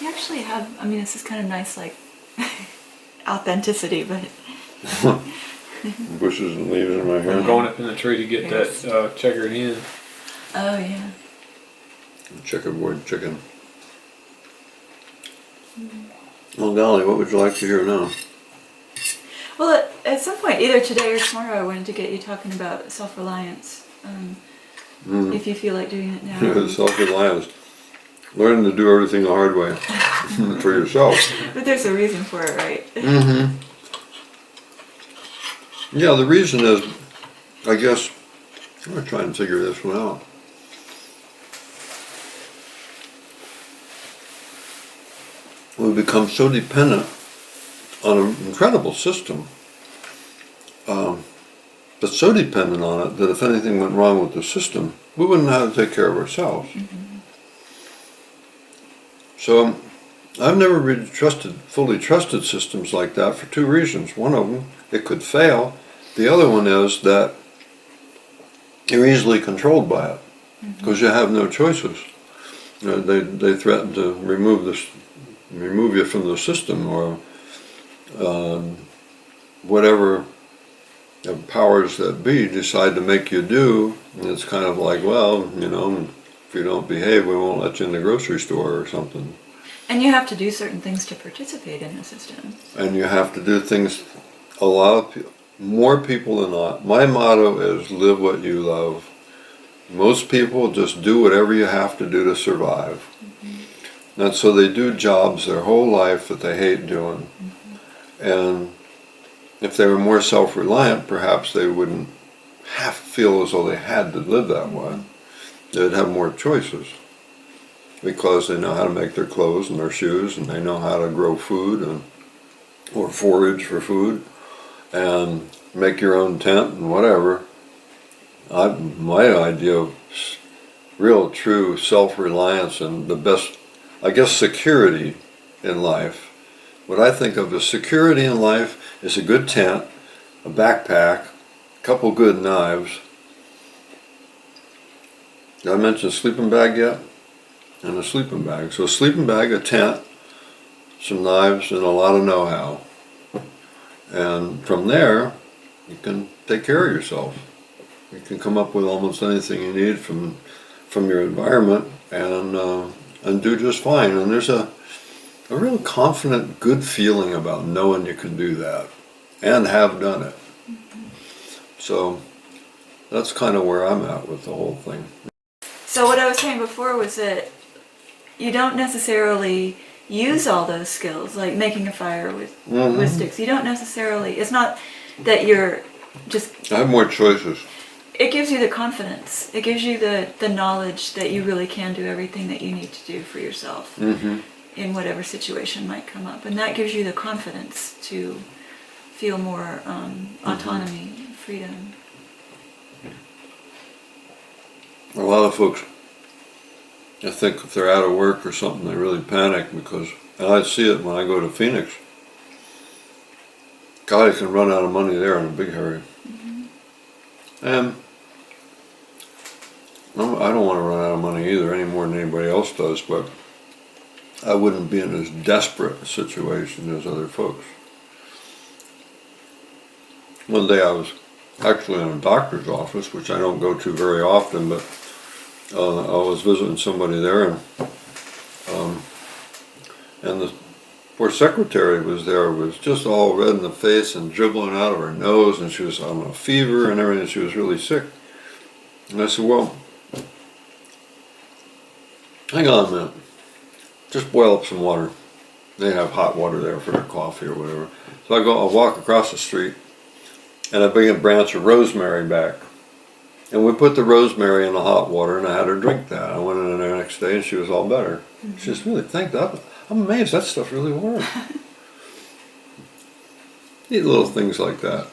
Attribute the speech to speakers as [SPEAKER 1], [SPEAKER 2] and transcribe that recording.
[SPEAKER 1] You actually have, I mean, this is kind of nice, like, authenticity, but...
[SPEAKER 2] Bushes and leaves in my hair.
[SPEAKER 3] I'm going up in the tree to get that checkered hen.
[SPEAKER 1] Oh, yeah.
[SPEAKER 2] Checkerboard chicken. Well, Dolly, what would you like to hear now?
[SPEAKER 1] Well, at some point, either today or tomorrow, I wanted to get you talking about self-reliance. If you feel like doing it now.
[SPEAKER 2] Self-reliance. Learning to do everything the hard way for yourself.
[SPEAKER 1] But there's a reason for it, right?
[SPEAKER 2] Mm-hmm. Yeah, the reason is, I guess, I'm going to try and figure this one out. We become so dependent on an incredible system, but so dependent on it that if anything went wrong with the system, we wouldn't know how to take care of ourselves. Mm-hmm. So I've never really fully trusted systems like that for two reasons. One of them, it could fail. The other one is that you're easily controlled by it because you have no choices. You know, they threaten to remove you from the system, or whatever powers that be decide to make you do. And it's kind of like, well, you know, if you don't behave, we won't let you in the grocery store or something.
[SPEAKER 1] And you have to do certain things to participate in the system.
[SPEAKER 2] And you have to do things, a lot of people, more people than not. My motto is live what you love. Most people just do whatever you have to do to survive. Mm-hmm. And so they do jobs their whole life that they hate doing. Mm-hmm. And if they were more self-reliant, perhaps they wouldn't feel as though they had to live that way. They'd have more choices because they know how to make their clothes and their shoes, and they know how to grow food or forage for food and make your own tent and whatever. My idea of real true self-reliance and the best, I guess, security in life, what I think of as security in life is a good tent, a backpack, a couple good knives. Did I mention a sleeping bag yet? And a sleeping bag. So a sleeping bag, a tent, some knives, and a lot of know-how. And from there, you can take care of yourself. You can come up with almost anything you need from your environment and do just fine. And there's a real confident, good feeling about knowing you can do that and have done it. Mm-hmm. So that's kind of where I'm at with the whole thing.
[SPEAKER 1] So what I was saying before was that you don't necessarily use all those skills, like making a fire with sticks. You don't necessarily, it's not that you're just...
[SPEAKER 2] I have more choices.
[SPEAKER 1] It gives you the confidence. It gives you the knowledge that you really can do everything that you need to do for yourself in whatever situation might come up. And that gives you the confidence to feel more autonomy and freedom.
[SPEAKER 2] A lot of folks, I think if they're out of work or something, they really panic because, and I see it when I go to Phoenix, God, you can run out of money there in a big hurry. Mm-hmm. And I don't want to run out of money either, any more than anybody else does, but I wouldn't be in as desperate a situation as other folks. One day I was actually in a doctor's office, which I don't go to very often, but I was visiting somebody there, and the poor secretary was there, was just all red in the face and dribbling out of her nose, and she was on a fever and everything. She was really sick. And I said, well, hang on a minute. Just boil up some water. They have hot water there for their coffee or whatever. So I walk across the street, and I bring a branch of rosemary back. And we put the rosemary in the hot water, and I had her drink that. I went in there the next day, and she was all better. Mm-hmm. She said, really, thank God. I'm amazed that stuff really works. Neat little things like that.